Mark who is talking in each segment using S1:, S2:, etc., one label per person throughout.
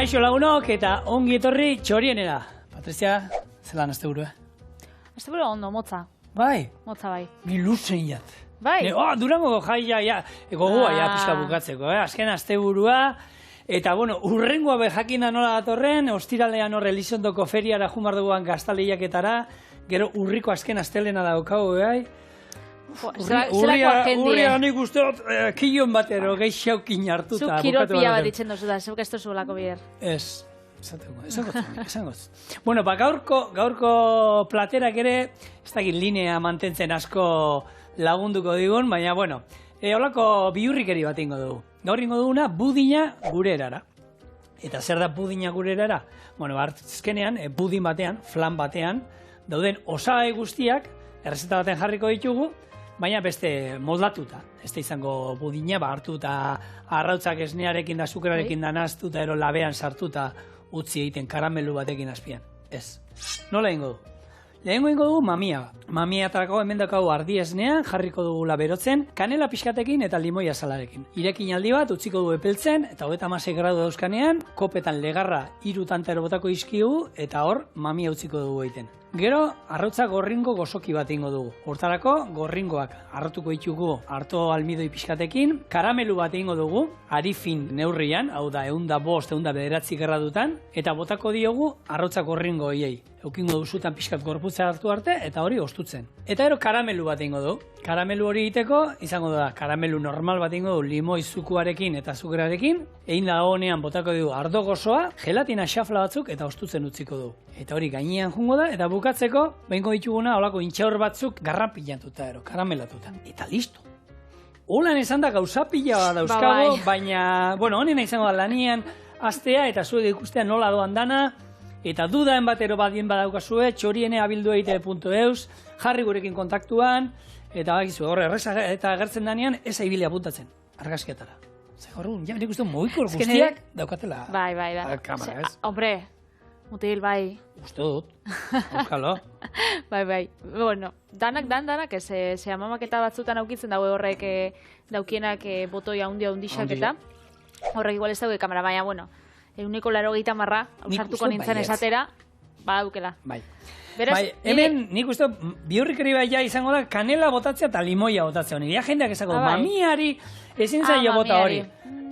S1: Kaixo lagunok eta ongi etorri txorienera. Patrizia, zelan azte burua?
S2: Azte burua ondo, motza.
S1: Bai?
S2: Motza bai.
S1: Ni luzen jat.
S2: Bai?
S1: Durango jaia, gogoa pixka bukatzeko, azken azte burua. Eta, bueno, urrengoa bejakina nola datorren, ostiralean hor Elizondoko feriara jumar duguan gaztaleiaketara, gero urriko azken astelena daukagu, bai? Urria nik usteot killon batero, geixaukin hartuta.
S2: Zuk kiropia bat ditzen dozu da, zeuk ez dozu lako bider.
S1: Ez, esangoz. Bueno, gaurko platerak ere, ez dakit linea mantentzen asko lagunduko digun, baina, bueno, holako bihurrikeri bat ingo dugu. Gaur ingo duguna, budina gure erara. Eta zer da budina gure erara? Bueno, azkenean, budin batean, flan batean, dauden osagai guztiak, errezeta baten jarriko ditugu, baina beste moldatuta. Ez da izango budina, hartuta arrautzak esnearekin da, azukerarekin da naztuta, ero labean sartuta utzi egiten karamelu batekin azpian. Ez. Nola ingo du? Lehengo ingo dugu mamia. Mamia atarako hemen daukagu ardi esnean, jarriko dugula berotzen, kanela pixkatekin eta limoia salarekin. Irekin aldi bat, utziko du epeltzen, eta 36 gradu dauzkanean, kopetan legarra 3 tantero botako izkigu, eta hor mamia utziko dugu egiten. Gero, arrautza gorringo gozoki bat ingo dugu. Hortarako, gorringoak arrotuko ditugu arto almidoi pixkatekin, karamelu bat ingo dugu, arifin neurrian, hau da, 105, 109 gradutan, eta botako diogu arrautza gorringo hiei. Eukingo duzutan pixkat gorputza hartu arte, eta hori ostutzen. Eta ero karamelu bat ingo du. Karamelu hori egiteko, izango da, karamelu normal bat ingo du, limoi zukuarekin eta azukerarekin, egin da honean botako dugu ardo gozoa, gelatina xafla batzuk eta ostutzen utziko du. Eta hori gainean jungo da, eta bukatzeko, behingo dituguna, holako intxaur batzuk garrapilantuta ero, karamelatuta. Eta listo. Holan esan da gauza pila bat dauzkago, baina, bueno, honena izango da lanian astea eta zuek ikustea nola doan dana, eta dudaen batero badien badaukazue, txorieneabildueite.eus, jarri gurekin kontaktuan, eta bakizu, horre, erreza eta gertzen danean, ez aibilea apuntatzen, argazkiatara. Zer horren, ja, nik uste moikor guztiak daukatela.
S2: Bai.
S1: Kamera, ez?
S2: Hombre, mutil, bai.
S1: Uste dut, euskalo.
S2: Bai. Bueno, danak, ez, ze amamaketa batzutan aukitzen dago horrek daukienak botoi handixak eta horrek igual ez daude kamera, baina, bueno, 180 ausartuko nintzen esatera, badaukela.
S1: Bai. Hemen, nik uste, bihurrikeri bai izango da, kanela botatzea eta limoia botatzea honi. Ia jendeak esango, mamiari ezin zaila bota hori.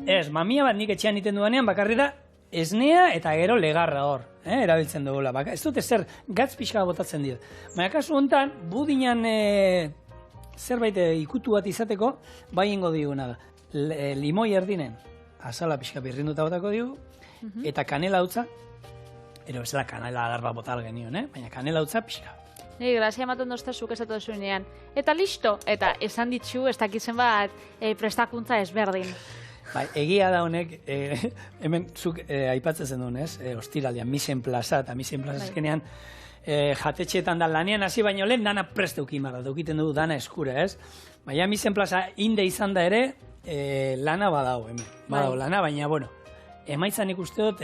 S1: Ez, mamia bat nik etxean iten duanean, bakarri da, esnea eta gero legarra hor, erabiltzen dugula. Ez dute zer, gatz pixka botatzen dira. Baina kasu honetan, budinan zerbait ikutu bat izateko, bai ingo diguna da. Limoi erdinen, azala pixka birrinduta botako digu, eta kanela utza, ero ez da kanela adarba botal genion, baina kanela utza pixka.
S2: Nire, grazia ematen dozta zuk esatu duzunean. Eta listo, eta esan ditzu, ez dakizen bat prestakuntza ezberdin.
S1: Bai, egia da honek, hemen zuk aipatzen duen, ez? Ostiraldean, misen plaza, eta misen plaza eskenean jatetxeetan da lanean hasi baino lehen dana presteukin barra, daukiten dugu dana eskura, ez? Baina misen plaza inde izan da ere, lana badago hemen. Badago lana, baina, bueno, emaitzan ikuste dut,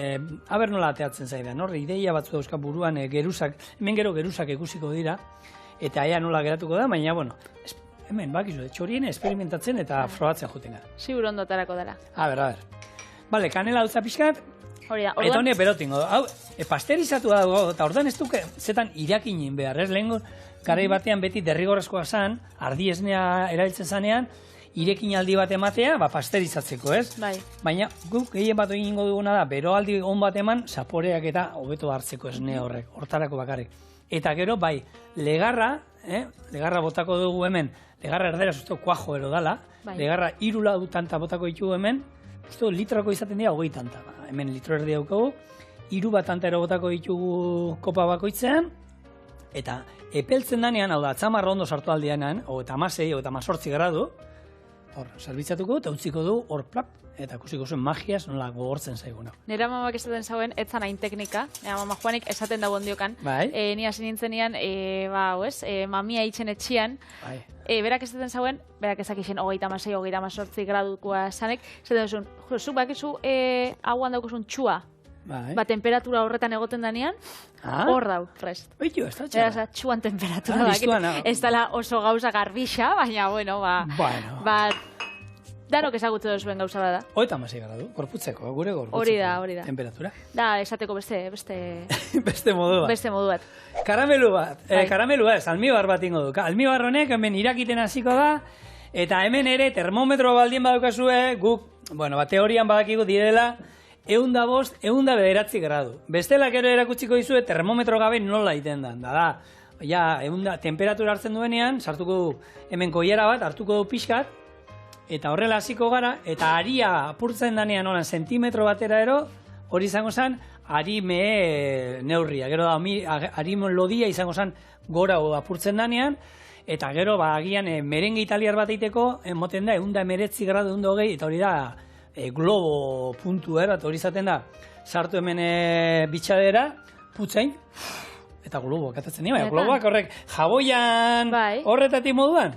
S1: aber nola ateatzen zaidan, hor, ideia batzu dauzka buruan geruzak, hemen gero geruzak ikusiko dira, eta ea nola geratuko da, baina, bueno, hemen, bakizu, txorien esperimentatzen eta frogatzen juten gara.
S2: Zigur ondotarako dela.
S1: A ber. Bale, kanela dutza pixkat, eta honek berotingo. Hau, pasterizatu dago, eta ordan ez duke zetan irakinin behar, ez? Lehenko, garai batean beti derrigorrezkoa zan, ardi esnea erabiltzen zanean, irekin aldi bat ematea, pasterizatzeko, ez?
S2: Bai.
S1: Baina, guk gehien bat egingo duguna da, beroaldi on bat eman, zaporeak eta hobeto hartzeko esne horrek, hortarako bakarrik. Eta gero, bai, legarra botako dugu hemen, legarra erdera, uste kuajo ero dala, legarra 3 tanta botako ditugu hemen, uste litroko izaten dira 20 tanta. Hemen litro erdi daukagu, 3 bat tanta ero botako ditugu kopa bakoitzean, eta epeltzen danean, hau da, atzamarra ondo sartu aldeanan, 16, 18 gradu, hor, serbitzatuko eta utziko du hor plap, eta kusiko zuen magiaz nola gogortzen zaiguna.
S2: Nera mamak esaten zauen, etzan hain teknika, nera mama Juanik esaten dago ondiokan, ni hasi nintzenean, mamia itxen etxian, berak esaten zauen, berak ezakixen 36, 38 gradukoa zanek, esaten duzun, zuk bakizu hauan daukuzun txua, temperatura horretan egoten danean, hor dau, prest.
S1: Oitu, ez da txara.
S2: Beraz, txuan temperatura. Ez dala oso gauza garbixa, baina, bueno, Danok ezagutu duzuen gauza bada.
S1: 36 gradu, gorputzeko, gure gorputzeko.
S2: Hori da.
S1: Temperatura.
S2: Da, esateko beste
S1: beste modu bat.
S2: Beste modu bat.
S1: Karamelu bat. Karamelu ez, almibar bat ingo du. Almibar honek hemen irakiten hasiko da, eta hemen ere termometro baldien badukazue, guk, teorian badakigu direla, 105, 109 gradu. Bestela gero erakutsiko dizue termometro gabe nola iten da. Da, temperatura hartzen duenean, sartuko du hemen koiera bat, hartuko du pixkat, eta horrela hasiko gara, eta aria apurtzen danean olan sentimetro batera ero, hori izango zen, arime neurria. Gero da, arime lodia izango zen gora apurtzen danean, eta gero, agian merenge italiar bat eiteko, moten da, 119 gradu, 120, eta hori da, globo puntu bat hori izaten da, sartu hemen bitxadera, putzein, eta globoak atatzen dira, globoak horrek jaboian horretatik moduan,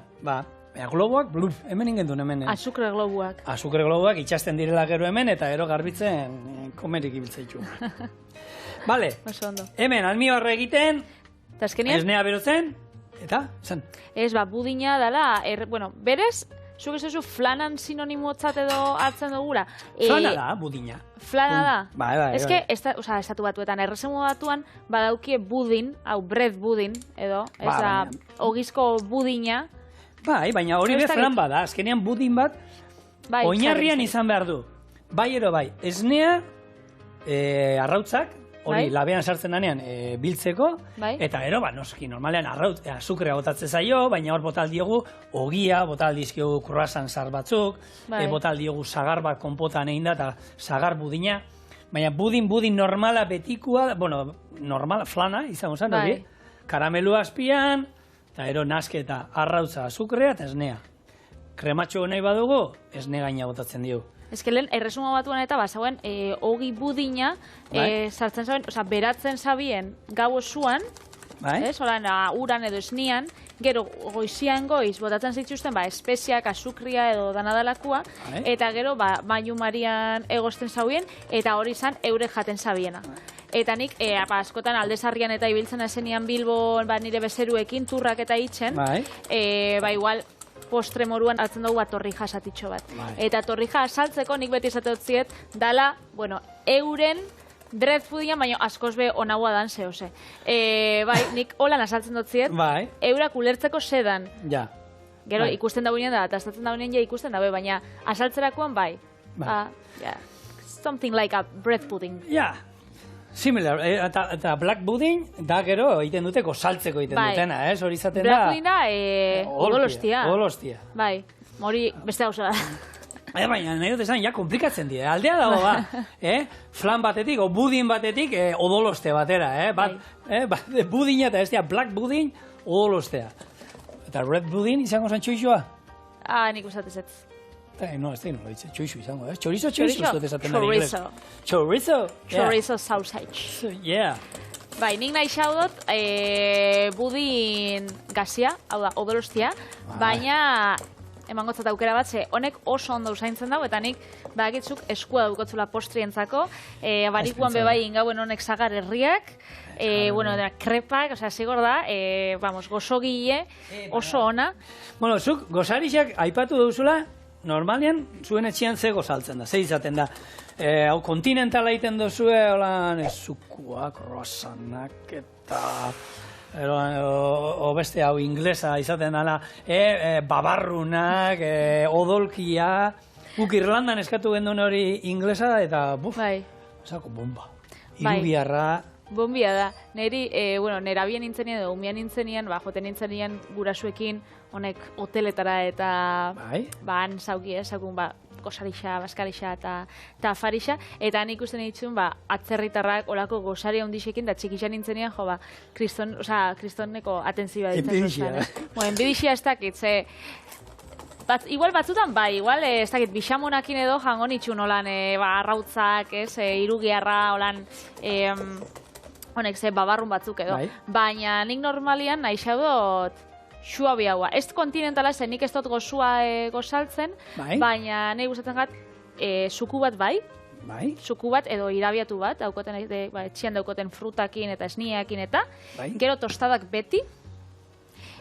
S1: globoak, hemen ingendun hemen.
S2: Azukre globoak.
S1: Azukre globoak itxasten direla gero hemen, eta gero garbitzen komerik ibiltzeitu. Bale, hemen almibarra egiten, esnea berotzen, eta, zan?
S2: Ez, budina dela, berez, zuk ez duzu flanan sinonimotzat edo hartzen dugula.
S1: Flana da, budina.
S2: Flana da?
S1: Bai.
S2: Ez que, estatu batuetan, erresumo batuan, badaukie budin, hau bread budin, edo, ez da, ogizko budina.
S1: Bai, baina hori be flan bada, azkenean budin bat, oinarrian izan behar du. Bai, esnea, arrautzak, hori labean sartzen danean biltzeko, eta gero, noski, normalean azukrea botatzen zaio, baina hor botal diogu ogia, botal dizkiogu croissant zar batzuk, botal diogu sagar bat konpotan egin da, eta sagar budina, baina budin normala betikua, normala, flana, izango zen, hori, karamelu azpian, eta ero nasketa, arrautza, azukrea eta esnea. Krematxo nahi badugu, esne gaina botatzen diogu.
S2: Ez que lehen, erresumo batuan eta bazauen, ogi budina, sartzen zauen, beratzen zabien gau osuan, uran edo esnian, gero goizian goiz, botatzen zituzten, espeziak, azukria edo danadalakua, eta gero, maiu marian egosten zauen, eta hori izan eure jaten zabiena. Eta nik, askotan aldezarrian eta ibiltzen esenian Bilbon, nire bezeruekin, turrak eta itzen, igual, postre moruan hartzen dugu torrija esatitxo bat. Eta torrija asaltzeko nik beti esateotziet dala, euren bread foodian, baina askoz be onagoa dan zehose. Nik holan asaltzen dutziet, eurak ulertzeko sedan. Gero ikusten daunean da, eta astatzen daunean ikusten dabe, baina asaltzerakoan something like a bread pudding.
S1: Similar, eta black pudding, da gero egiten duteko saltzeko egiten dutena, hori izaten da...
S2: Black pudding da, odolostia.
S1: Odolostia.
S2: Hori beste hau da.
S1: Baina, nahi dut esan, komplikatzen dira. Aldea dago, flan batetik, o budin batetik, odoloste batera, budina eta ez dira, black pudding, odolostea. Eta red pudding izango zan txoixoa?
S2: Nik usatez ez.
S1: No, ez da ino, txoixo izango, Chorizo uste desaten da inglés.
S2: Chorizo sausage. Nik nahi xaudot budin gazia, hau da, odolostia, baina emangotzat aukera bat, honek oso ondo usaintzen dago, eta nik badakitzuk eskua daukotzula postrientzako, barikuan bebai ingauen honek zagar herriak, krepak, zigor da, gozogile, oso ona.
S1: Zuk gozarixak aipatu duzula, normalian, zuen etxian ze gozaltzen da, ze izaten da. Hau kontinentala egiten duzue, holan, zukuak, rosanak, eta... O beste hau inglesa izaten dala, babarrunak, odolkia... Guk Irlandan eskatu gendun hori inglesa, eta esako bomba. Irubiarra...
S2: Bombia da. Neri, nerabien nintzenian edo umian nintzenian, joten nintzenian gurasuekin, honek hoteletara eta han zauki, sakun, gozarixa, baskarixa eta afarixa, eta han ikusten ditzun, atzerritarrak olako gozari handixekin, da txikixan nintzenian, kristoneko atentzioa ditzen. Enbidixia ez dakit, igual batzutan igual ez dakit, bixamonakin edo jango nitxun holan arrautzak, irugiarra, holan, honek babarrun batzuk edo. Baina nik normalian nahi xaudot suabiagoa. Ez kontinentala zen, nik ez dut gozua gozaltzen, baina nahi gustatzen gat suku bat suku bat edo irabiatu bat, etxian daukoten frutakin eta esniakin eta, gero tostadak beti,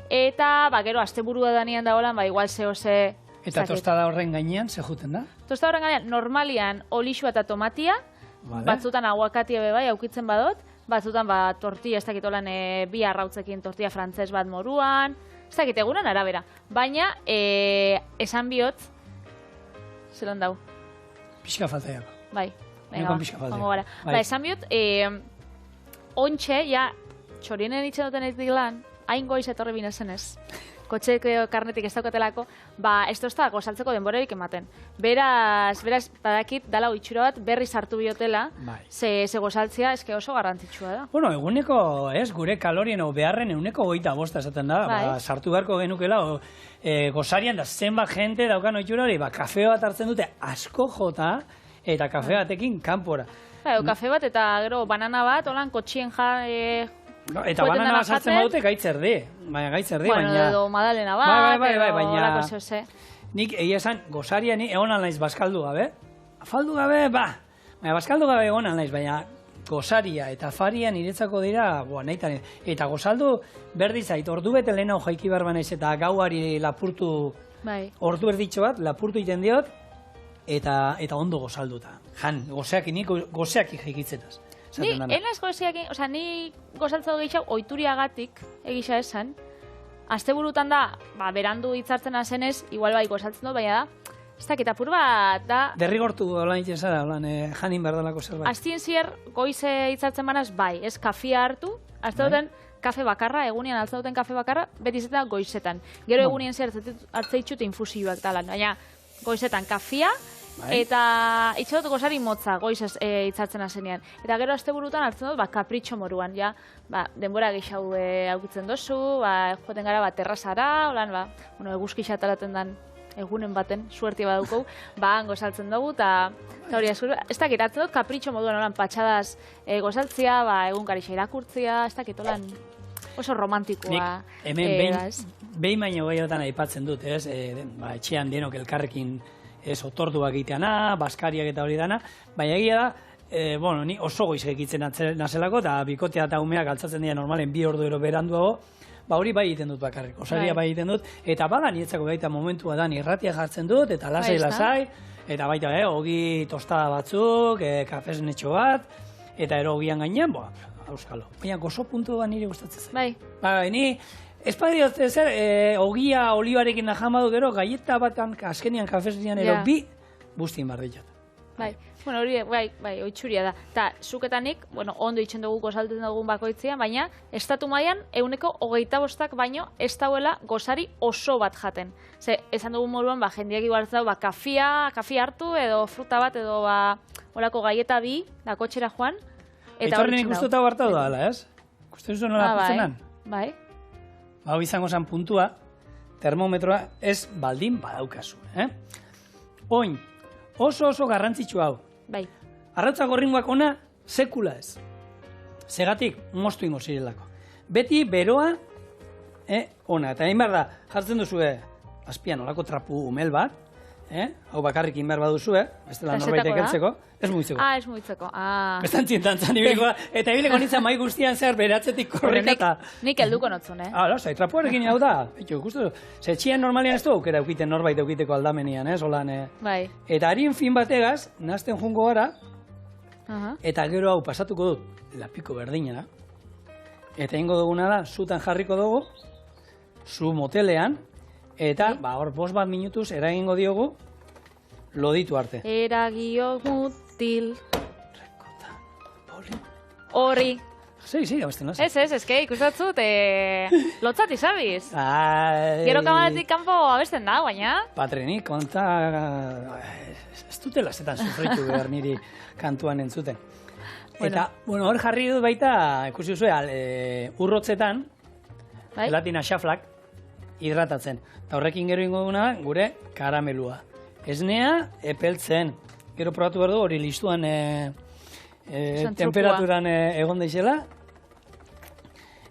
S2: eta gero asteburua danean da holan, igual zehose
S1: Eta tostada horren gainean, ze juten da?
S2: Tostada horren gainean, normalian olixua eta tomatia, batzutan aguakatia bebai, aukitzen badot, batzutan tortilla, ez dakit olan bi arrautzekin tortilla frantzes bat moruan, ez dakit egunan arabera. Baina, esan bihot, zelan dau?
S1: Pixka falta jako.
S2: Bai, ongo gara. Esan bihot, ontxe, ja, txorienen itxen duten ez dilan, hain goiz etorri binezen ez. Kotxeko karnetik ez daukatelako, ez tozta gozaltzeko denborerik ematen. Beraz, badakit, dala oitxura bat, berri sartu biotela, ze gozaltzia, eske oso garrantzitsua da.
S1: Bueno, eguneko, gure kalorien o beharren eguneko 25 esaten da, sartu beharko genukela, gozarian da zenbat jente daukan oitxura hori, kafe bat hartzen dute asko jota, eta kafe batekin kanpora.
S2: Kafe bat eta gero banana bat, holan kotxien
S1: eta banana bat sartzen badute gaitzerdi, baina...
S2: Bueno, edo madalena bat,
S1: baina... Nik egia esan, gozaria ni egon alnaiz baskaldu gabe. Afaldu gabe, baina baskaldu gabe egon alnaiz, baina gozaria eta afaria niretzako dira, nahitan. Eta gozaldu berdi zait, ordu bete lehenau jaiki behar banaiz eta gauari lapurtu, ordu erditxo bat, lapurtu iten diot, eta ondo gozalduta. Gozeak jaikitzenaz.
S2: Ni, enaz gozeakin, oza, ni gozaltzeko gehiago oituriagatik egisa esan. Asteburutan da, berandu hitzartzen azenez, igual bai gozaltzen dut, baina da, ez dakit apur bat, da...
S1: Derrigortu holan iten zara, holan janin berdalako zerbait.
S2: Astien zier, goize hitzartzen banaz, bai, ez kafia hartu, azte duten kafe bakarra, egunean altza duten kafe bakarra, beti zetan goizetan. Gero egunien zier hartze itxute infusioak talan, baina goizetan kafia, eta itxadot gozari motza goiz hitzartzen azenean. Eta gero asteburutan hartzen dut, kapritxo moruan, ja, denbora gehiago aukitzen dozu, joaten gara terrazara, holan, eguzki xataraten dan egunen baten, suerti badukau, gozaltzen dugu, eta hori ez dakit, hartzen dut kapritxo moduan, holan, patxadaz gozaltzia, egunkarixa irakurtzia, ez dakit, holan, oso romantikoa.
S1: Hemen behin baino gehiotan aipatzen dut, ez, etxean denok elkarrekin otorduak egiteana, baskariak eta hori dana, baina egia da, ni oso goiz egitzen nazelako, eta bikotea eta umeak altzatzen dira normalen 2 ordu ero beranduago, hori bai egiten dut bakarrik, osaria bai egiten dut, eta bada niretzako gaita momentua da, irratia jartzen dut, eta lasai, eta baita, ogi tostada batzuk, kafesnetxo bat, eta ero ogian gainean, auskalo. Baina gozo puntu bat nire gustatzen zen. Bai, ni... Espadiot, ogia olibarekin najamadu gero, gaieta batan, azkenian kafesnian ero, bi buztin bar ditut.
S2: Bai, bueno, hori, bai, oitxuria da. Ta, zuketanik, ondo itxen dugu gozaltzen dugun bakoitzean, baina, estatu mailan, 125 baino, ez dauela gozari oso bat jaten. Ze, esan dugun moruan, jendeak igualtzau, kafia hartu, edo fruta bat, edo, horako gaieta bi, da kotxera joan, eta hori
S1: txen dago. Eta hartau da, ez? Kusten zuen nola putzenan?
S2: Bai.
S1: Hau izango zen puntua, termometroa ez baldin badaukazu. Oin, oso garrantzitsu hau.
S2: Bai.
S1: Arrautza gorringoak ona, sekula ez. Segatik, moztu ingo zirelako. Beti beroa, ona. Eta egin behar da, jartzen duzu, azpian olako trapu umel bat, hau bakarrik inbar baduzu, bestela norbaitek heltzeko, ez mugitzeko.
S2: Ez mugitzeko,
S1: Bestan txintantzan ibileko, eta ibileko nintzen mai guztian zer beratzetik korrikata.
S2: Nik helduko notzun,
S1: Lasai, trapuarekin hau da. Zetxien normalian ez du aukera eukiten norbait eukiteko aldamenian, holan.
S2: Bai.
S1: Eta harien fin bategaz, nazten jungo gara, eta gero hau pasatuko dut, lapiko berdinera, eta ingo duguna da, zutan jarriko dugu, zu motelean, eta, hor, 5 minutuz, eragingo diogu, loditu arte.
S2: Eragio mutil. Hori.
S1: Sí, hau esten lasa.
S2: Ez, ikustatzut, lotzat izabiz. Gero kamaratik kanpo abesten da, baina.
S1: Patrenik, konta, ez dutela zetan sufritu behar niri kantuan entzuten. Eta, hor jarri dut baita, ikusi duzu, urrotzetan, gelatina xaflak, hidratatzen. Eta horrekin gero ingo duguna, gure karamelua. Esnea, epeltzen. Gero probatu behar du, hori listuan temperaturan egon daizela.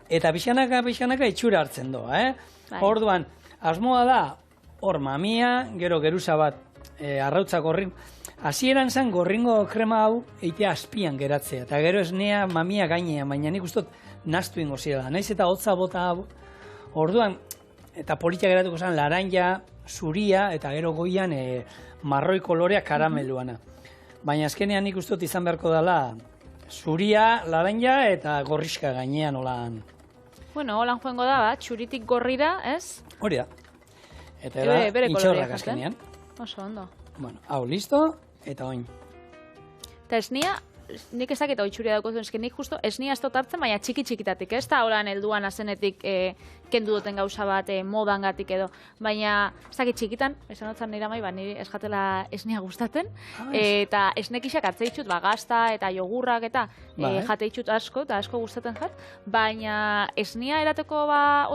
S1: Eta pixanaka itxura hartzen du. Orduan, asmoa da, hor mamia, gero geruza bat arrautza gorringo. Hasieran zen gorringo krema hau eitea azpian geratzea. Eta gero esnea mamia gainean, baina nik ustot nastu ingo zirela. Naiz eta hotza bota hau. Orduan, eta politia geratuko zen laranja, zuria eta gero goian marroi kolorea karameluana. Baina azkenean nik uste dut izan beharko dela zuria, laranja eta gorriska gainean olan.
S2: Bueno, holan joango da, txuritik gorrira, ez?
S1: Hori da. Eta era intxaurrak azkenean.
S2: Oso ondo.
S1: Bueno, hau, listo, eta oin.
S2: Eta esnia, nik ez dakit oitxuria daukotuen, esken nik justo esnia ez dut hartzen, baina txiki-txikitatik, ez da holan helduan azenetik kendu duten gauza bat modangatik edo. Baina, ez dakit txikitan, esan otzan nire amai, niri eskatela esnia gustaten, eta esnekixak hartze ditut, gazta eta jogurrak eta jate ditut asko, eta asko gustaten jat, baina esnia erateko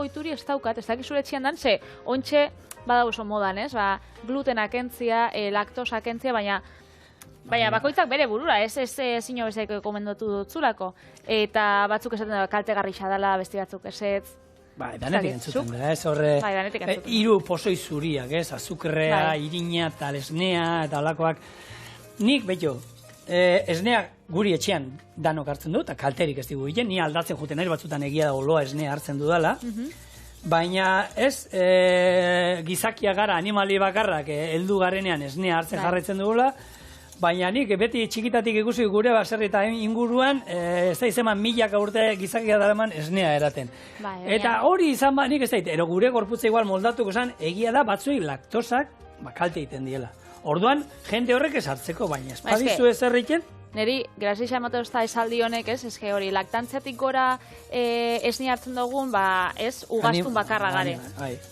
S2: oituri ez daukat, ez dakit zure txian dan, ze ontxe bada oso modan, ez? Glutena kentzia, laktosa kentzia, baina bakoitzak bere burura, ez zino bezeko komendatu dutzulako. Eta batzuk esaten da, kaltegarri xadala, besti batzuk esetz.
S1: Danetik entzuten da, ez horre, hiru pozoi zuriak, ez? Azukrea, irina, eta esnea, eta olakoak. Nik, betxo, esnea guri etxean danok hartzen du, eta kalterik ez digu egiten, ni aldatzen juten nahi batzutan egia da oloa esnea hartzen dudala. Baina ez gizakia gara animali bakarrak heldu garenean esnea hartzen jarraitzen dugula, baina nik beti txikitatik ikusi gure baserri eta inguruan ez da izeman milaka urte gizakia daraman esnea eraten. Eta hori izan nik ez da, ero gure gorputza igual moldatuko esan, egia da batzuei laktosak kalte egiten diela. Orduan, jende horrek ez hartzeko, baina espadizu ez erriken.
S2: Neri, grazia ematen da esaldi honek, ez hori, laktantziatik gora esnia hartzen dugun, ez, ugaztun bakarra gare.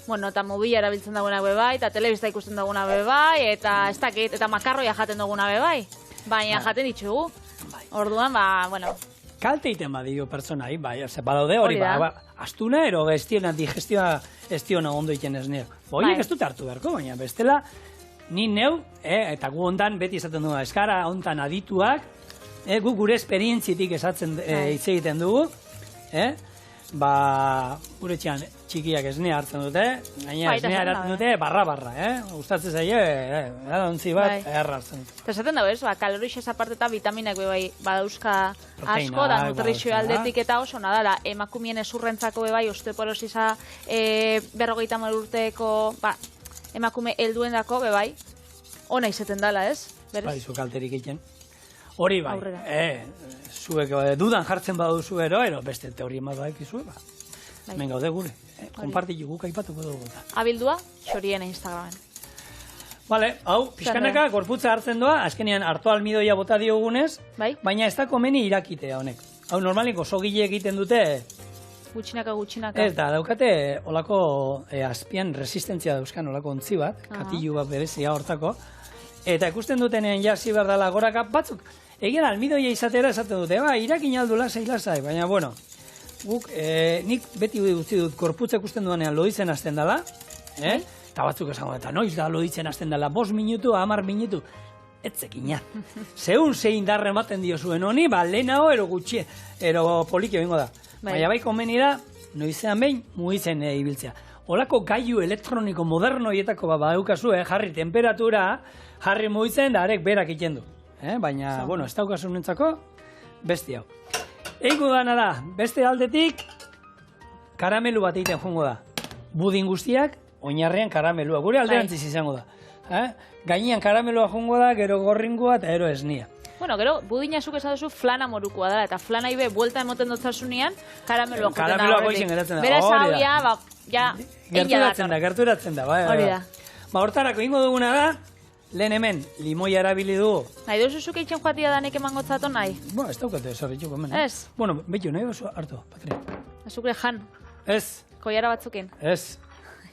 S2: Bueno, eta mobila erabiltzen duguna bebai, eta telebista ikusten duguna bebai, eta ez dakit, eta makarroia jaten duguna bebai. Baina jaten ditugu. Orduan, bueno.
S1: Kalte iten badio pertsonai, ze balaude hori, astuna, ero gestiona, digestioa estiona ondo iten esnea. Horiek ez dut hartu beharko, baina bestela, ni neu, eta gu ondan beti esaten dugu, eskara ondan adituak, gu gure esperientzitik esatzen hitz egiten dugu, gure txian txikiak esnea hartzen dute, gaina esnea eratzen dute barra-barra, gustatzen zaie, ontzi bat, hartzen dute.
S2: Eta esaten dago ez, kalorixez aparte eta vitaminak bebai badauzka asko, da nutrizio aldetik eta oso nadala, emakumien ezurrentzako bebai, osteoporosisa 50 urteko, emakume helduen dako, bebai, ona izaten dala, ez?
S1: Zu kalterik egiten. Hori bai, zuek dudan jartzen baduzu ero, beste teorien bat baik izue, hemen gaude gure, konpartitu guk aipatuko dugu.
S2: Abildua, xorien Instagramen.
S1: Bale, hau, pixkanaka, gorputza hartzen doa, azkenean harto almidoia bota diogunez, baina ez da komeni irakitea honek. Hau, normalik oso gile egiten dute,
S2: gutxinaka.
S1: Ez da, daukate olako azpian resistentzia dauzkan olako ontzi bat, katilu bat berezia hortako, eta ikusten dutenean jasi behar dela goraka batzuk, egia da, almidoia izatera esaten dute, irakin aldu lasai, baina, bueno, guk, nik beti utzi dut gorputza ikusten duanean loditzen hasten dela, eta batzuk esango, eta noiz da loditzen hasten dela, 5 minutu, 10 minutu, etzekina. Zeun zein darre ematen dio zuen honi, lehenago ero gutxi, ero polikio bingo da. Baina bai komeni da, noizean behin, mugitzen ibiltzea. Olako gailu elektroniko modernoietako badaukazu, jarri temperatura, jarri mugitzen, da arek berak iten du. Baina, bueno, ez daukasun nintzako, besti hau. Eiko dana da, beste aldetik, karamelu bat egiten jongo da. Budin guztiak, oinarrean karamelua. Gure alderantziz izango da. Gainean karamelua jongo da, gero gorringoa eta gero esnia.
S2: Bueno, gero, budina zuk esan duzu flana morukoa da, eta flana ibe buelta emoten dutzasunean, karamelua joten da.
S1: Karamelua goizien geratzen da.
S2: Beraz hau ja,
S1: gerturatzen da.
S2: Hori da.
S1: Hortarako ingo duguna da, lehen hemen, limoia erabili dugu.
S2: Nahi duzu zuk eitzen joatia danek emango tzaton nahi?
S1: Ez daukate, zorritxuko hemen.
S2: Ez?
S1: Bueno, behitu, nahi duzu hartu, Patri.
S2: Azukre jan.
S1: Ez.
S2: Koiara batzukin.
S1: Ez.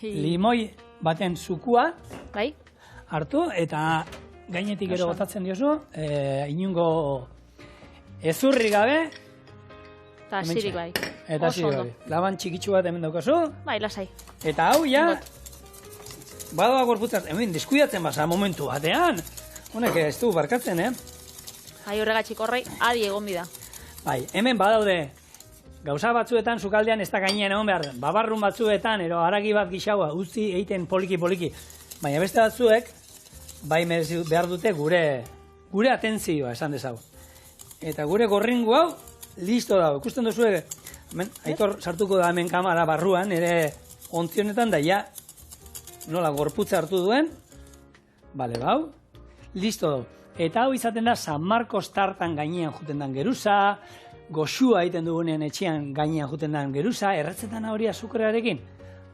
S1: Limoi baten zukua.
S2: Bai.
S1: Hartu, eta gainetik ero botatzen diozu, inungo ezurri gabe.
S2: Eta asirik bai.
S1: Eta asirik gabe. Laban txikitsu bat hemen daukazu.
S2: Bai, lasai.
S1: Eta hau ja, badoa gorputzat, hemen diskuidatzen basa momentu batean. Honek ez du barkatzen,
S2: Hai horregatxik horrei, adi egon bida.
S1: Bai, hemen badaude, gauza batzuetan sukaldean ez da gainean egon behar, babarrun batzuetan, ero haragi bat gixaua, utzi egiten poliki-poliki. Baina beste batzuek, bai behar dute gure atentzioa esan dezago. Eta gure gorringu hau, listo dago. Ikusten duzuek, Aitor sartuko da hemen kamara barruan, ere ontzionetan da, ja, nola gorputza hartu duen. Bale, bau. Listo dau. Eta hau izaten da San Marcos tartan gainean juten dan geruza, goxua egiten dugunean etxean gainean juten dan geruza, erratzetan hori azukrearekin.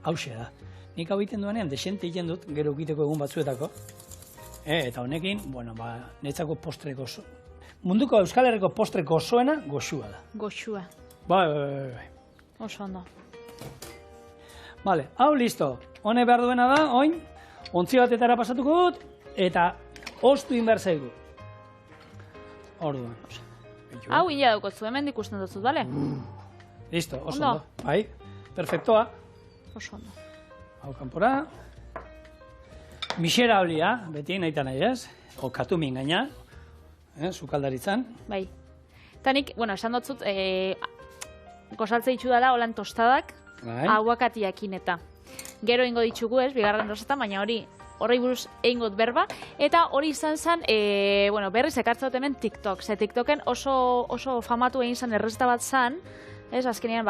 S1: Hauxe da. Nik hau egiten duenean desente egiten dut, gero egiteko egun batzuetako. Eta honekin, bueno, netzako postre gozo. Munduko Euskal Herriko postre gozoena goxua da.
S2: Goxua.
S1: Bai.
S2: Oso ondo.
S1: Vale, hau listo. Hone behar duena da, oin, ontzi batetara pasatuko dut, eta ostu inberzaigu. Orduan.
S2: Hau ila daukotzu, hemen ikusten dutzu, bale?
S1: Listo, oso ondo. Bai, perfectoa.
S2: Oso ondo.
S1: Hau kanpora. Mixera holia, beti nahi eta nahi ez. O katumin gaina, sukaldaritzan.
S2: Bai. Eta nik, bueno, esan dutzut, gozaltze ditzu dela holan tostadak, aguakatiakin eta. Gero ingo ditugu ez, bigarren rosetan, baina horri buruz egingot berba. Eta hori izan zen, berriz ekartza dut hemen TikTok. Ze TikToken oso famatu egin zen errezeta bat zen, ez, azkenean,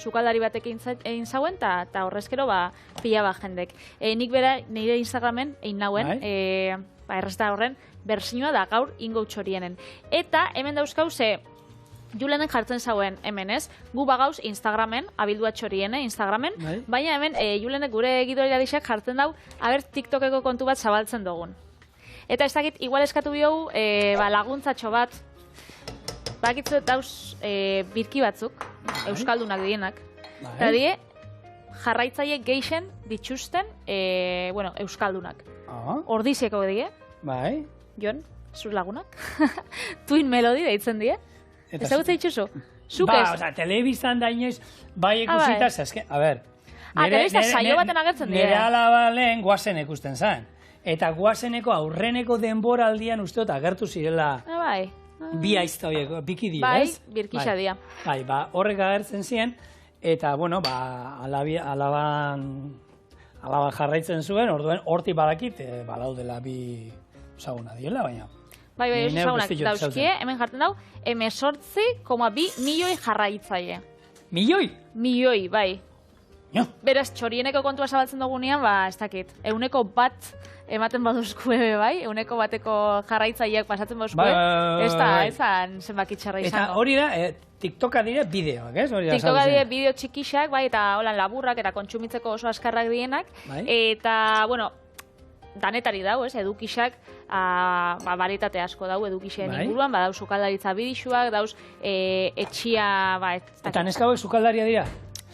S2: sukaldari batek egin zauen, eta horrezkero, pila bat jendek. Nik bera, nire Instagramen egin nauen, errezeta horren, bersinua da gaur ingo txorienen. Eta hemen dauzkau ze, Julenen jartzen zauen hemen ez, gu bagauz Instagramen, abildua txoriene Instagramen, baina hemen Julenek gure egidoriarixak jartzen dau, aber TikTokeko kontu bat zabaltzen dugun. Eta ez dakit, igual eskatu biogu laguntzatxo bat, bakitzu dauz birki batzuk, euskaldunak dienak, eta die, jarraitzaile geixen dituzten euskaldunak. Ordizieko die, Jon, zur lagunak, Twin Melody deitzen die, ez dago zeitzuzu? Zuk ez?
S1: Telebiztan da inoiz, bai ikusita, zazke, a ber.
S2: Telebizta saio baten agertzen dira.
S1: Nire alaba lehen guazen ikusten zen. Eta guazeneko aurreneko denboraldian usteot agertu zirela bi aizta horiek, biki dira, ez?
S2: Bai, birkisa dira.
S1: Bai, horrek agertzen ziren, eta, bueno, alaban jarraitzen zuen, orduen hortik badakit, balaudela bi zaguna diela, baina.
S2: Bai, oso zagunak dauzkie, hemen jartzen dau, 18,2 milioi jarraitzaile.
S1: Milioi?
S2: Milioi, bai. Beraz, txorieneko kontua zabaltzen dugunean, ez dakit, 1% ematen baduzku bai, 1% jarraitzaileak pasatzen baduzku, ez da, ezan zenbakitxarra izango.
S1: Eta hori da, TikToka dire bideoak, ez?
S2: TikToka dire bideo txikixak, bai, eta holan laburrak eta kontsumitzeko oso askarrak dienak, eta, bueno, danetari dau, ez, edukixak, baritate asko dau edukixen inguruan, dauz sukaldaritza bidixuak, dauz etxia,
S1: Eta neska hauek sukaldaria dira?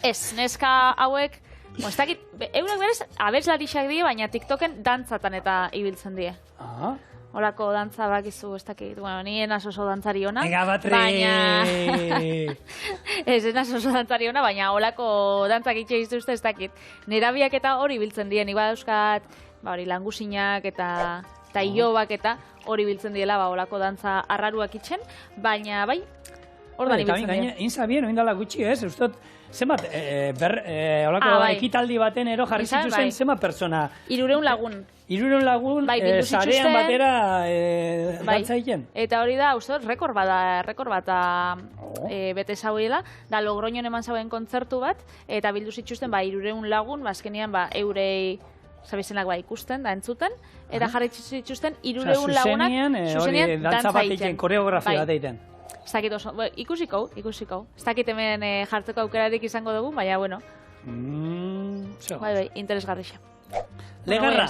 S2: Ez, neska hauek, ez dakit, eurek berez, abeslarixak die, baina TikToken dantzatan eta ibiltzen die. Horako dantza bakizu, ez dakit, bueno, ni enaz oso dantzari ona.
S1: Ega batri!
S2: Ez, enaz oso dantzari ona, baina horako dantzak itxe izuzte, ez dakit. Nerabiak eta hori biltzen dien, iba dauzkat, langusinak eta ilobak eta hori biltzen diela, horako dantza arraruak itxen, baina bai, ordan ibiltzen dien.
S1: Inzabien, oindala gutxi, ez? Uztot, zenbat, horako ekitaldi baten ero jarri zituzen, zenbat pertsona?
S2: 300 lagun.
S1: 300 lagun, sarean batera dantza egiten.
S2: Eta hori da, uztot, rekord bat bete zauela, da Logroñon eman zauen kontzertu bat, eta bildu zituzten 300 lagun, bazkenean eurei zabizenak ikusten, da entzuten, eta jarri zituzten 300 lagunak
S1: zuzenean dantza bat egiten, koreografia bat egiten.
S2: Ez dakit oso, ikusiko. Ez dakit hemen jartzeko aukerarik izango dugu, baina, bueno. Bai, interesgarri xa.
S1: Legarra.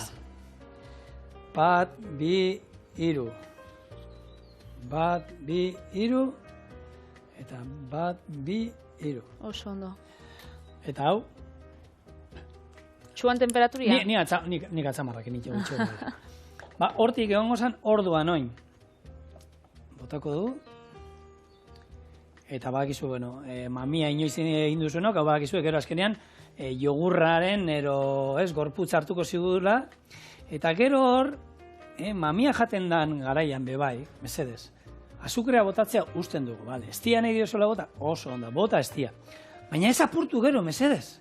S1: Bat, bi, hiru. Bat, bi, hiru. Eta bat, bi, hiru.
S2: Oso ondo.
S1: Eta hau?
S2: Txuan temperaturia?
S1: Nik atzamarrak enitxo. Hortik egongo zen orduan oin. Botako du. Eta badakizu, mamia inoiz egin duzuenok, hau badakizu, gero azkenean, jogurraren, gorputz hartuko zigudula. Eta gero hor, mamia jaten dan garaian bebai, mesedez. Azukrea botatzea usten dugu, bale. Estia nahi diozola bota, oso onda, bota estia. Baina ez apurtu gero, mesedez.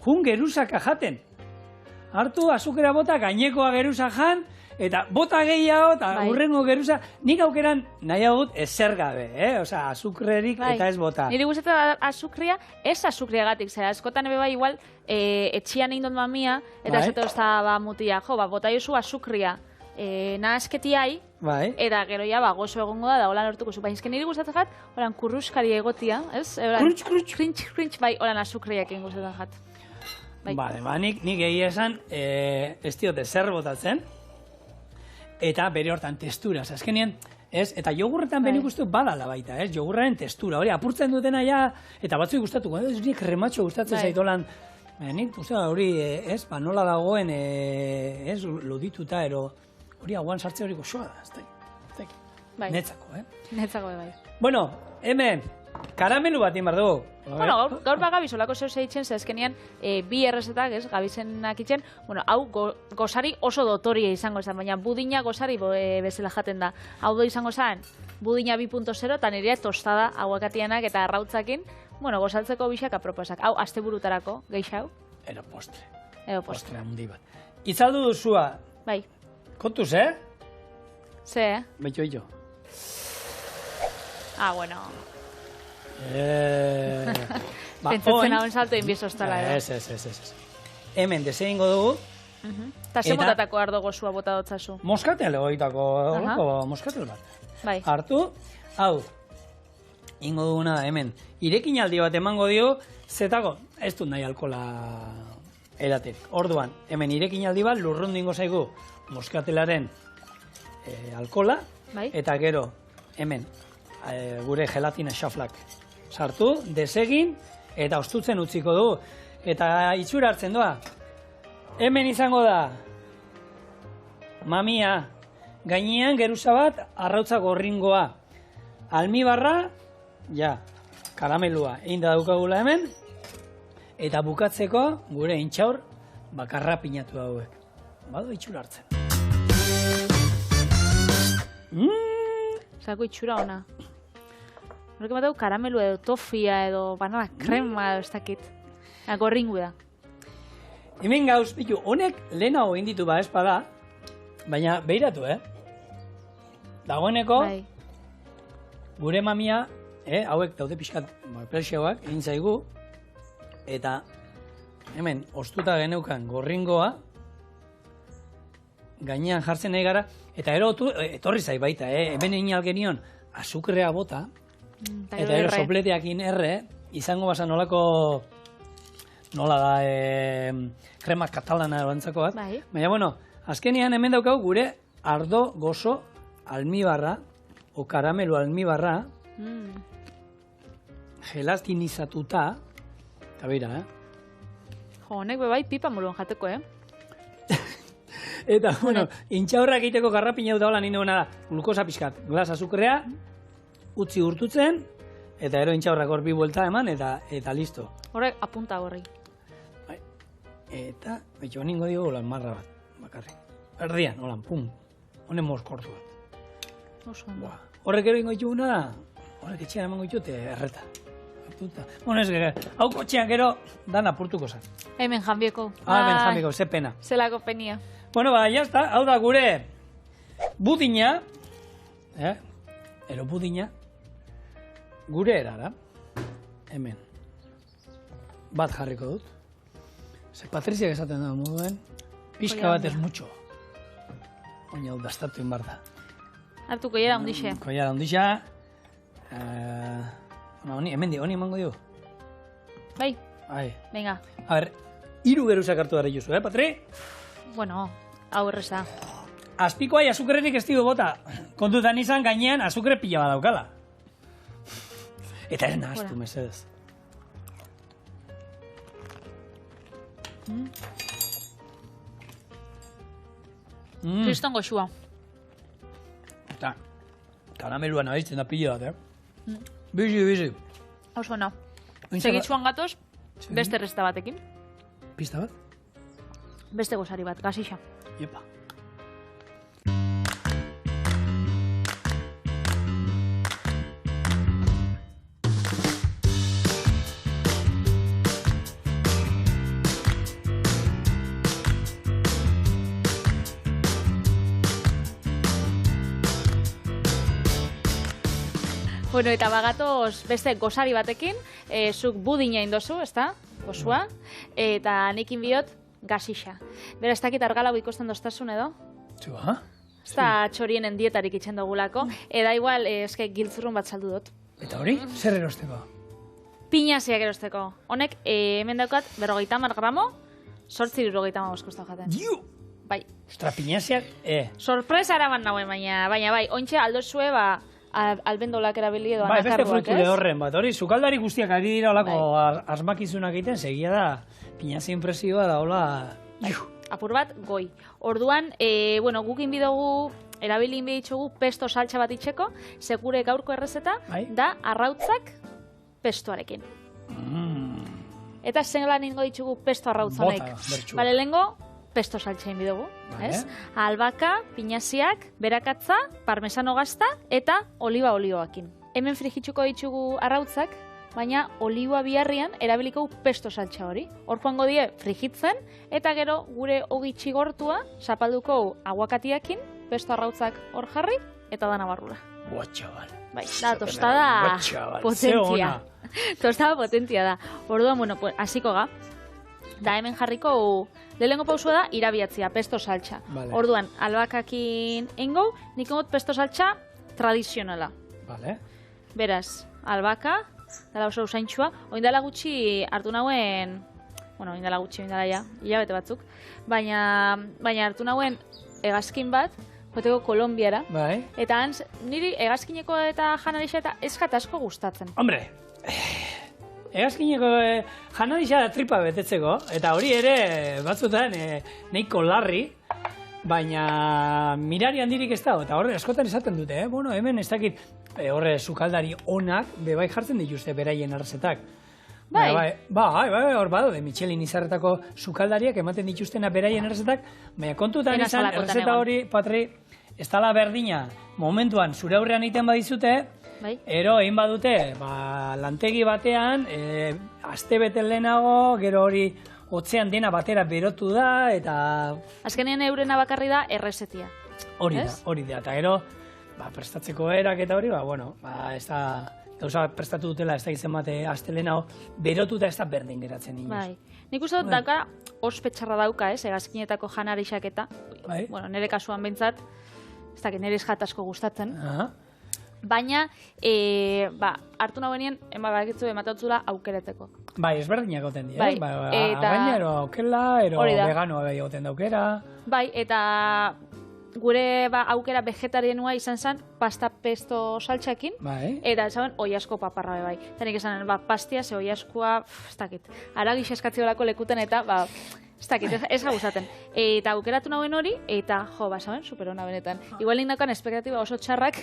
S1: Jun geruzaka jaten. Hartu azukera bota, gainekoa geruza jan, eta bota gehiago, eta urrengo geruza, nik aukeran nahi dut ezer gabe, Osa, azukrerik eta ez bota.
S2: Niri gustatzen azukria, ez azukriagatik, zera, eskotan ebe bai igual, etxian egin dut mamia, eta ez ez da mutia, bota jozu azukria nahazketiai, eta gero ja, gozo egongo da holan hortuko zu. Baina niri gustatzen jat, holan kurruskari egotia, ez? Krunch, bai, holan azukriak egin gustatzen jat.
S1: Bale, nik egia esan, ez diote zer botatzen, eta bere hortan testura, azkenien, eta jogurretan benik uste badala baita, jogurraren testura, hori, apurtzen dutena ja, eta batzu gustatuko, ez nik rematxo gustatzen zaitolan, nik, hori, nola dagoen, lodituta, hori aguan sartze hori goxoa da, ez da, netzako,
S2: Netzako, bai.
S1: Bueno, hemen, karamelu bat inbar dugu.
S2: Bueno, gaur bagabiz, olako zeu zeitzen, zezkenian, bi errezetak, gabizenak itzen, hau gozari oso dotoria izango zen, baina budina gozari bezala jaten da. Hau do izango zen, budina 2.0, eta nire tostada aguakatianak eta arrautzakin, gozaltzeko bixak aproposak. Hau, asteburutarako, geixau?
S1: Ero postre.
S2: Postre
S1: handi bat. Itzaldu duzua.
S2: Bai.
S1: Kontuz,
S2: Ze,
S1: Betxo.
S2: Bueno.
S1: Pentsatzen
S2: hauen salto inbizo ostala.
S1: Ez. Hemen, deseingo dugu.
S2: Eta ze motatako ardo gozua bota dotzazu?
S1: Moskatel egoitako, moskatel bat.
S2: Bai.
S1: Hartu, hau, ingo duguna da, hemen. Irekin aldi bat emango dio, zetako, ez dut nahi alkola eraterik. Orduan, hemen irekin aldi bat, lurrundu ingo zaigu moskatelaren alkola, eta gero, hemen, gure gelatina xaflak sartu, desegin, eta ostutzen utziko du. Eta itxura hartzen doa. Hemen izango da, mamia, gainean geruza bat, arrautza gorringoa. Almibarra, karamelua, egin da daukagula hemen, eta bukatzeko gure intxaur bakarra pinatu hauek. Bado itxura hartzen.
S2: Zako itxura ona. Horrek bat dugu karamelu edo tofia edo banana krema edo ez dakit. Gorringu da.
S1: Hemen gauz, bitu, honek lehenago egin ditu ba espada, baina behiratu, Dagoeneko, gure mamia, hauek daude pixkat presioak egin zaigu, eta hemen ostuta geneukan gorringoa, gainean jartzen nahi gara, eta etorri zai baita, hemen egin algenion azukrea bota, eta ero sopleteakin izango basa nolako, nola da, krema katalana erantzako bat. Baina, bueno, azkenean hemen daukagu gure ardo gozo almibarra, o karamelu almibarra, gelatinizatuta, eta beira,
S2: Jo, honek bebai pipa muruan jateko,
S1: Eta, bueno, intxaurrak egiteko garrapin hau daola nire da, glukosa pixkat, glas azukrea, utzi urtutzen, eta ero intxaurrak hor bi buelta eman, eta listo.
S2: Horrek apunta horri.
S1: Eta, betxo, ningo dio holan marra bat, bakarrik. Erdian, holan, pum, honen moskortu bat. Horrek ero ingo dituguna da, horrek etxean emango ditute erreta. Bueno, ez gero, hau kotxean gero, dan apurtuko zen.
S2: Hemen janbieko.
S1: Hemen janbieko, ze pena.
S2: Zelako penia.
S1: Bueno, jazta, hau da gure budina, ero budina, gure erara, hemen, bat jarriko dut. Ze Patriziak esaten da moduen, pixka bat ez mutxo. Oina hau dastatu inbar da.
S2: Hartu koiara hundixe.
S1: Koiara hundixa. Hemen di, honi emango dio.
S2: Bai. Venga.
S1: A ber, 3 geruzak hartu dara juzu, Patri?
S2: Bueno, hau errez da.
S1: Azpikoa azukrerik ez digu bota. Kontutan izan gainean azukre pila bat daukala. Eta ez nahaztu, mesedez.
S2: Kriston goxua.
S1: Eta, karamelua nahizten da pila bat, Bizi.
S2: Oso, no. Segitzuan gatoz, beste resta batekin.
S1: Pista bat?
S2: Beste gozari bat, gazixa.
S1: Iepa.
S2: Bueno, eta bagatoz beste gozari batekin, zuk budina indozu, ezta? Gozua. Eta nekin biot, gasixa. Bera, ez dakit argalau ikosten doztasun edo?
S1: Zua?
S2: Ez da txorienen dietarik itxen dugulako. Eda igual, eske giltzurrun bat saldu dut.
S1: Eta hori, zer erosteko?
S2: Pinaziak erosteko. Honek, hemen daukat, 50 gramo, 8,75 kostau jaten.
S1: Diu!
S2: Bai.
S1: Ostra, pinaziak,
S2: Sorpresa eraman nagoen, baina bai, ointxe aldozue, albendolak erabili edo
S1: bai,
S2: anakarruak,
S1: beste frutu lehorren bat, hori, sukaldari guztiak ari dira olako asmakizunak egiten, segia da, pinazia impresioa da, hola...
S2: Apur bat, goi. Orduan, bueno, gukin bidogu, erabili inbiditzugu pesto saltxa bat itxeko, sekure gaurko errezeta, da arrautzak pestoarekin. Eta zen lan ingo ditugu pesto arrautzonek. Bale, lehengo, pesto saltxa inbidogu. Albaka, pinaziak, berakatza, parmesano gazta eta oliba olioakin. Hemen frigitzuko ditugu arrautzak, baina oliba biharrian erabiliko pesto saltxa hori. Hor joango die frigitzen, eta gero gure ogi txigortua zapalduko aguakatiakin, pesto arrautzak hor jarri, eta dana barrura.
S1: Boa, txabal.
S2: Bai, da, tostada potentzia. Tostada potentzia da. Orduan, bueno, hasiko ga. Da, hemen jarriko, lehengo pausua da, irabiatzia, pesto saltxa. Orduan, albakakin ingo, nik ingot pesto saltxa tradizionala. Beraz, albaka, dala oso usaintxua, oindala gutxi hartu nauen, bueno, oindala gutxi, oindala ja, hilabete batzuk, baina hartu nauen hegazkin bat, joteko Kolombiara, eta hans, niri hegazkineko eta janarixa eta ez asko gustatzen.
S1: Hombre, hegazkineko janarixa da tripa betetzeko, eta hori ere batzutan nahiko larri, baina mirari handirik ez da, eta horre askotan esaten dute, bueno, hemen ez dakit, horre sukaldari onak bebai jartzen dituzte beraien arrezetak. Bai, hor badaude, Michelin izarretako sukaldariak ematen dituztena beraien arrezetak, baina kontutan izan, arrezeta hori, Patri, ez dala berdina, momentuan zure aurrean egiten badizute, ero egin badute, lantegi batean, astebete lehenago, gero hori hotzean dena batera berotu da, eta...
S2: Azkenean eurena bakarri da errezetia.
S1: Hori da, eta gero, prestatzeko erak eta hori, ez da... Gauza prestatu dutela, ez da izan bate astelenago, berotuta ez da berdin geratzen inoz.
S2: Bai. Nik uste dut dauka, ospetxarra dauka, hegazkinetako janarixak eta, bueno, nire kasuan behintzat, ez dakit, nire izkat asko gustatzen. Baina, hartu nagoenien, ematatzula aukereteko.
S1: Bai, ezberdinak goten dira, baina ero aukela, ero veganoa goten daukera.
S2: Bai, eta... Gure aukera vegetarianua izan zen pasta pesto saltxakin, eta esan oi asko paparra bai. Eta nik esan, pastia, ze oi askoa, ez dakit, aragix eskatzi olako lekuten eta, ez dakit, ez gustatzen. Eta aukeratu nauen hori, eta saben, superona benetan. Igual nindakoan espektatiba oso txarrak,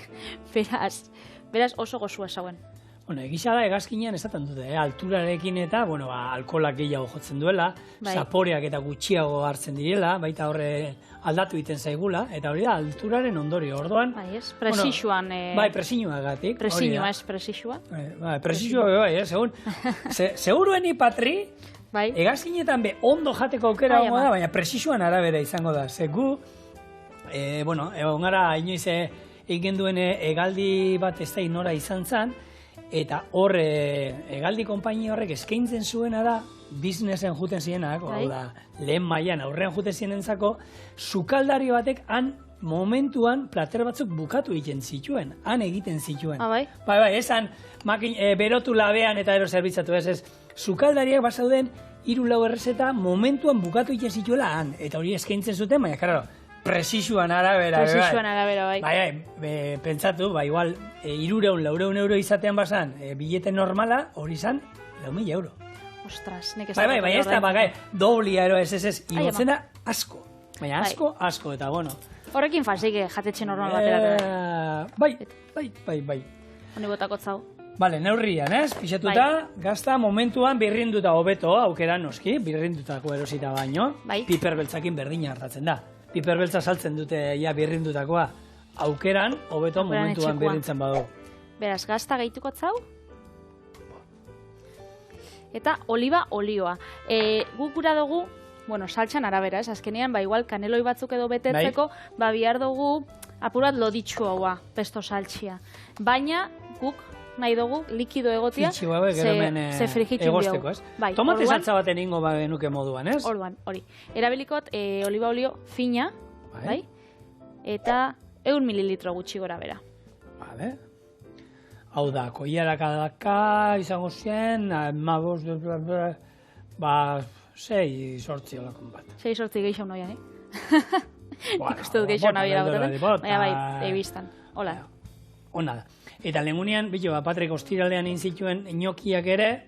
S2: beraz oso gozua zauen.
S1: Bueno, egisa da hegazkinean esaten dute, alturarekin eta, alkoholak gehiago jotzen duela, zaporeak eta gutxiago hartzen direla, baita horre aldatu egiten zaigula, eta hori da, alturaren ondorio, orduan...
S2: Bai, ez, presixuan...
S1: Bai, presiñua gatik.
S2: Presiñua, ez presixua.
S1: Bai, presixua, segun. Seguruen Patri, hegazkinetan ondo jateko aukera da, baina presixuan arabera izango da. Segu, egon gara, inoiz egin duen hegaldi bat ez da nora izan zen, eta hor, hegaldi konpainia horrek eskaintzen zuena da, biznesen juten zirenak, lehen mailan aurrean juten zirenentzako, sukaldari batek han momentuan plater batzuk bukatu egiten zituen, han egiten zituen. Bai, esan berotu labean eta ero zerbitzatu ez, sukaldariak basauden 3-4 errezeta momentuan bukatu egiten zituela han, eta hori eskaintzen zuten, baina, karo, presixuan arabera.
S2: Presixuan arabera, bai.
S1: Bai, pentsatu, igual, 300-400 euro izatean basan, bilete normala, hori izan, 4.000 euro.
S2: Ostras, nek ez da.
S1: Bai, ez da, doblia ero ez, igotzen da asko. Baina asko, eta bueno.
S2: Horrekin fasik jatetxe normal batera.
S1: Bai.
S2: Honi botako zau.
S1: Bale, neurrian, ez? Pixatuta, gazta momentuan birrinduta hobeto, aukeran noski, birrindutako erosita baino, piper beltzakin berdina hartatzen da. Piper beltza saltzen dute birrindutakoa, aukeran, hobeto momentuan birrintzen badu.
S2: Beraz, gazta gehituko zau? Eta oliba olioa. Guk gura dugu, saltxan arabera, ez? Azkenean, igual kaneloi batzuk edo betetzeko, bihar dugu apurat loditxu haua, pesto saltxia. Baina, guk nahi dugu, likido egotia,
S1: Fitxi hauek gero hemen egosteko, ez? Tomate saltza baten ingo genuke moduan, ez?
S2: Orduan, hori. Erabilikot oliba olio fina, bai? Eta 100 mililitro gutxi gora bera.
S1: Vale. Hau da, koiarakadaka izango zen, magos, 6-8 olakon bat.
S2: 6-8 gehiago noian, Ikustu dut gehiago nabiera botaten, baina bai, ebiztan. Hola.
S1: Ona da. Eta lehengunean, Patrik ostiralean inzituen inokiak ere,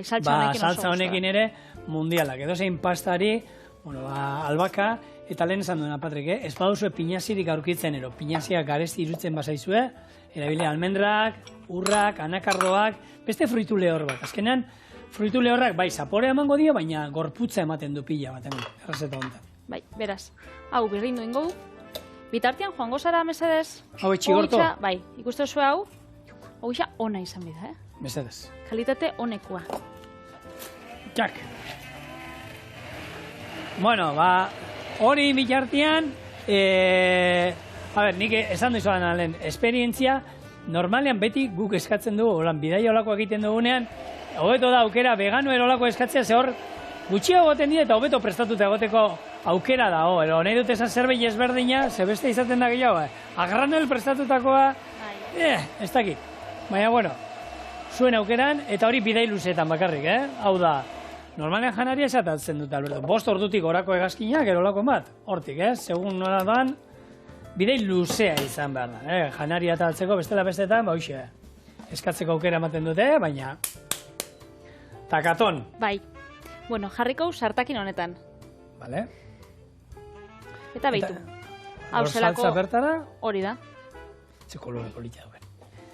S1: saltza honekin ere, mundialak. Edo zein pastari, albaka, eta lehen esan duena, Patrik, ez baduzue pinazirik aurkitzen, pinaziak garesti irutzen bazaizue, erabile almendrak, urrak, anakardoak, beste fruitu lehor bat. Azkenean, fruitu lehorrak, bai, zaporea emango dio, baina gorputza ematen du pila bat, errezeta honetan.
S2: Bai, beraz, hau birrindu ingo, bitartean joango zara, mesedez?
S1: Hau etxigorto?
S2: Bai, ikustu zua hau, hogitza ona izan bida,
S1: Mesedez.
S2: Kalitate honekua.
S1: Jak. Bueno, hori bitartean, nik esan duzuan lehen, esperientzia, normalean beti guk eskatzen dugu, bidaia olako egiten dugunean, hobeto da aukera vegano erolako eskatzea, ze hor gutxiago goten dira eta hobeto prestatuta egoteko aukera da, nahi dut esan zerbait ezberdina, ze beste izaten da gehiago, agranel prestatutakoa, ez dakit. Baina, bueno, zuen aukeran, eta hori bidai luzeetan bakarrik, hau da, normalean janaria esatatzen dut, Alberto, 5 ordutik orako egazkinak, erolako bat, hortik, segun nola doan, bidei luzea izan behar da, janaria taltzeko bestela bestetan, hoxe, eskatzeko aukera ematen dute, baina, takaton.
S2: Bai, bueno, jarriko sartakin honetan.
S1: Vale.
S2: Eta behitu. Hau zelako hori da.
S1: Ze kolore polita duen.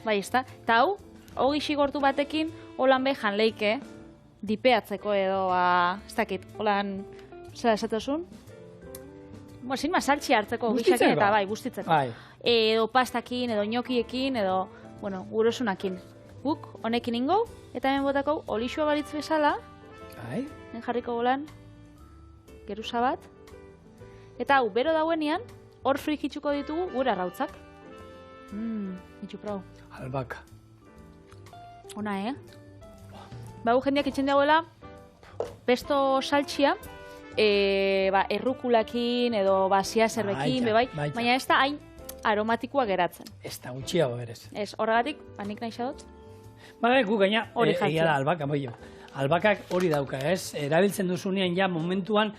S2: Bai, ez da. Eta hau, hogi xigortu batekin, holan behan leike, dipeatzeko edo, ez dakit, holan, zera esatozun? Zinma, saltxi hartzeko gixakin eta bai, bustitzeko. Edo pastakin, edo ñokiekin, edo, bueno, gurosunakin. Guk, honekin ingo, eta hemen botako, olixua balitz bezala, nen jarriko golan, geruza bat, eta hau, bero dauenean, hor frikitzuko ditugu gure arrautzak. Itxu prau.
S1: Albaka.
S2: Ona, Bau jendeak itxen dagoela, pesto saltxia, errukulakin edo ziazerbekin, baina ez da hain aromatikoa geratzen.
S1: Ez da gutxiago berez.
S2: Ez, horregatik, nik nahi xadot?
S1: Gu gaina, egia da albaka, boio. Albakak hori dauka, ez? Erabiltzen duzunean ja momentuan,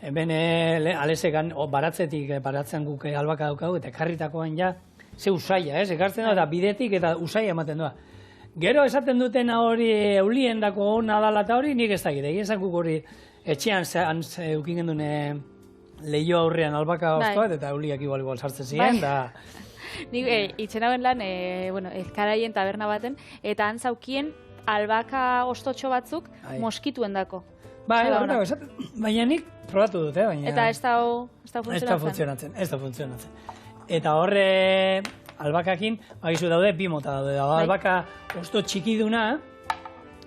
S1: alezekan, baratzetik, baratzen guk albaka daukagu, eta karritakoan ja, ze usaia, ez? Ekartzen da, bidetik eta usaia ematen doa. Gero esaten dutena hori eulien dako hona dala eta hori, nik ez dakit, esan guk hori etxean eukin gendune lehio aurrean albaka ozkoet, eta euliak igual sartzen ziren, da...
S2: Nik itxen hauen lan, elkaraien taberna baten, eta antzaukien albaka ostotxo batzuk moskituen dako.
S1: Baina nik probatu dut, baina...
S2: Eta ez da funtzionatzen?
S1: Ez da funtzionatzen. Eta horre albakakin, bagizu daude, bi mota daude. Albaka osto txikiduna,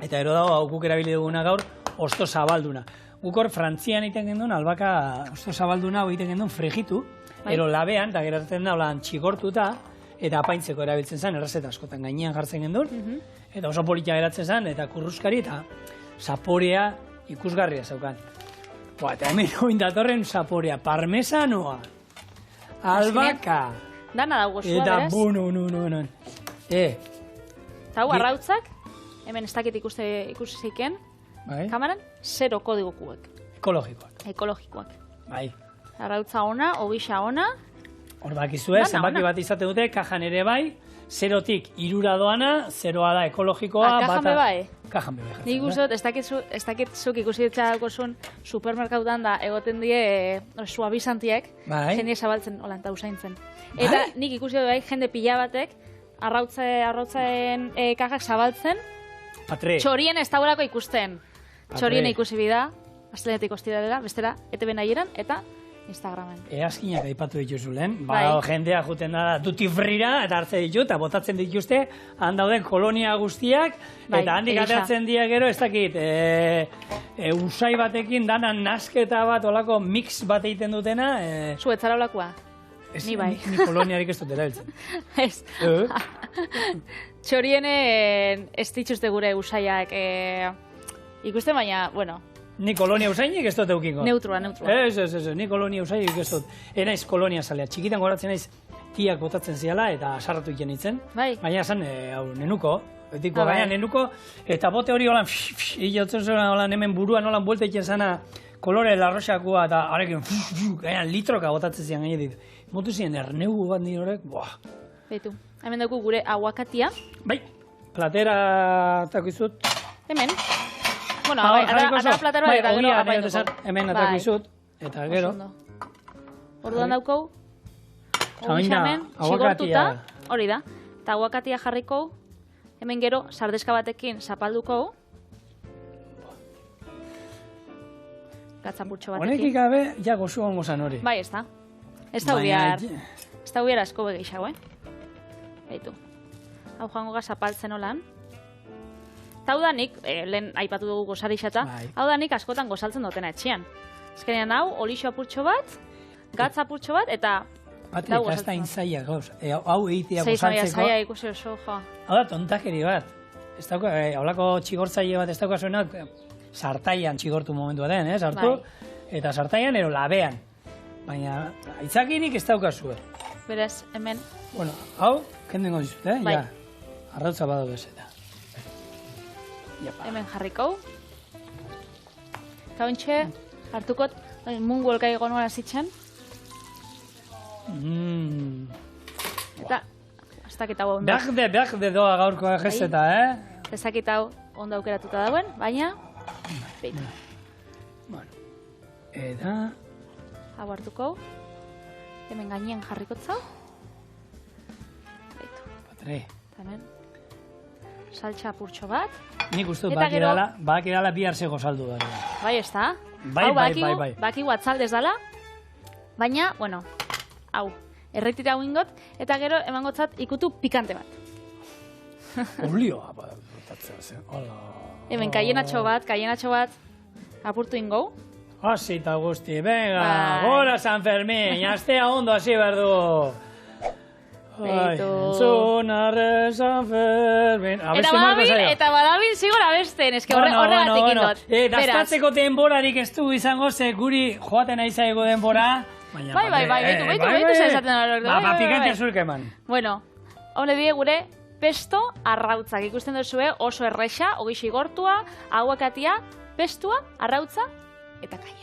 S1: eta ero dago guk erabili duguna gaur, osto zabalduna. Guk hor Frantzian egiten gendun, albaka osto zabalduna egiten gendun frigitu, ero labean, eta geratzen da, txigortuta, eta apaintzeko erabiltzen zen, errezeta askotan gainean jartzen gendun, eta oso politia geratzen zen, eta kurruskari, eta zaporea ikusgarria zeukan. Eta hemen hoin datorren zaporea, parmesanoa, albaka,
S2: dana dago zua, beraz?
S1: Eta bunu.
S2: Eta hau, arrautzak, hemen ez dakit ikusi zeiken, kamaran, 0 kodigokuek. Ekologikoak.
S1: Bai.
S2: Arrautza ona, obisa ona.
S1: Hor bakizue, zenbaki bat izate dute, kajan ere bai, 0tik 3 doana, 0a da ekologikoa.
S2: Kajan be bai?
S1: Kajan be bai.
S2: Nik guztot, ez dakit zuk ikusi ditzakosun supermerkautan da egoten die suabizantiek, jende zabaltzen olanta usaintzen. Eta nik ikusi dut bai, jende pila batek, arrautzen kajak zabaltzen, txorien ez dagoelako ikusten. Txorien ikusi bida, astelenetik ostiralela, bestela, ETV nahieran, eta Instagramen.
S1: Eazkinak aipatu dituzu lehen, jendea juten da duty freera, eta hartze ditu, eta botatzen dituzte, han dauden kolonia guztiak, eta handik ateratzen dira gero, ez dakit, usai batekin, danan nasketa bat, olako mix bat egiten dutena.
S2: Zu, etzara olakoa? Ni bai.
S1: Ni koloniarik ez dut erabiltzen.
S2: Ez. Txorienen ez dituzte gure usaiak ikusten, baina, bueno.
S1: Ni kolonia usainik ez dut eukingo.
S2: Neutrua.
S1: Ez, ni kolonia usainik ez dut. Enaiz kolonia zalea. Txikitan goratzen naiz tiak botatzen ziala eta sarratu iken itzen.
S2: Bai.
S1: Baina esan, nenuko. Betiko gaina nenuko. Eta bote hori holan, hilotzen zuen holan hemen buruan holan buelta iken zana kolore larroxakua eta harekin, gaina litroka botatzen zian gainetik. Motu ziren ernegu bat nire horrek, buah.
S2: Beitu, hemen dugu gure aguakatia.
S1: Bai, platera takizut.
S2: Hemen. Bueno, ara platera bat eta gero apainduko.
S1: Hemen atakizut, eta gero.
S2: Orduan daukau, hemen, txigortuta, hori da. Eta aguakatia jarriko, hemen gero, sardeska batekin zapalduko. Gatzapurtxo batekin.
S1: Honek ikabe, ja gozu gongo zan hori.
S2: Bai, ez da. Ez da hubiar asko begeixau, Beitu. Hau joango zapaltzen holan. Eta hau da nik, lehen aipatu dugu gozarixata, hau da nik askotan gozaltzen dutena etxean. Ezkenean hau, olixo apurtxo bat, gatz apurtxo bat, eta...
S1: Patrik, ez da inzaia gauz. Hau egitea gozaltzeko...
S2: Zaila zaila ikusi oso, jo.
S1: Hau da tontakeri bat. Ez dauka, haulako txigortzaile bat ez dauka zuenak, sartaian txigortu momentua den, sartu, eta sartaian ero labean. Baina, aitzakinik ez dauka zuen.
S2: Berez, hemen...
S1: Bueno, hau, kendengo dizut,
S2: Bai.
S1: Ja, arrautza badu bezeta.
S2: Hemen jarriko. Kauntxe, hartukot, mungu elkai gonoan azitzen. Eta, ez dakit hau ondo.
S1: Beak doa gaurko egezeta,
S2: Ez dakit hau ondo aukeratuta dauen, baina... Beitu.
S1: Bueno, eta...
S2: Hau hartuko. Hemen gainean jarrikotzau. Beitu.
S1: Patre.
S2: Hemen. Saltxa apurtxo bat.
S1: Nik uste dut bakidala bihar zego saldu da.
S2: Bai, ez da?
S1: Bai.
S2: Baki atzaldez dala. Baina, bueno, hau. Erretira hau ingot, eta gero emangotzat ikutu pikante bat.
S1: Olioa, botatzea zen.
S2: Hemen kaienatxo bat, apurtu ingou.
S1: Hasi eta guzti, venga, gora San Fermin, astea ondo hasi behar du. Entzun arre San Fermin.
S2: Eta badabil zigor abesten, eske horregatik indot.
S1: Daztatzeko denborarik ez du izango, ze guri joaten aizaego denbora.
S2: Bai, beitu zezaten horrek.
S1: Ba, pikante zurke eman.
S2: Bueno, hone die gure pesto arrautzak ikusten duzue, oso erresa, ogixi gortua, aguakatia, pestua, arrautza eta kaiena.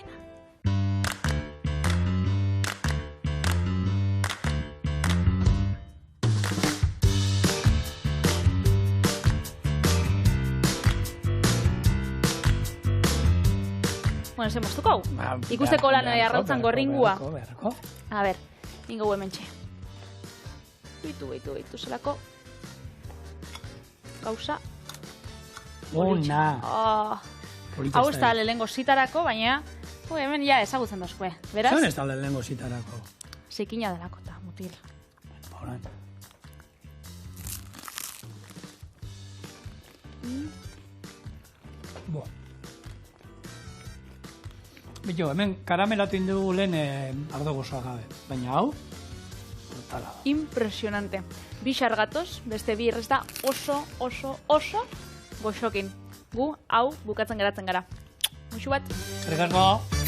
S2: Bueno, ze moztuko hau. Ikusteko lan arrautzan gorringua. A ber, ingo hementxe. Bitu, zelako gauza.
S1: Ona.
S2: Hau ez da lehengo zitarako, baina hemen ja ezagutzen dozkue. Beraz?
S1: Zuen ez da lehengo zitarako?
S2: Zikina delako eta mutil.
S1: Horan. Bo. Bito, hemen karamelatu indugu lehen ardo gozoa gabe. Baina hau, brutala.
S2: Impresionante. Bi xargatoz, beste bi irrez da oso goxokin. Gu, hau, bukatzen geratzen gara. Muxu bat.
S1: Zergasko.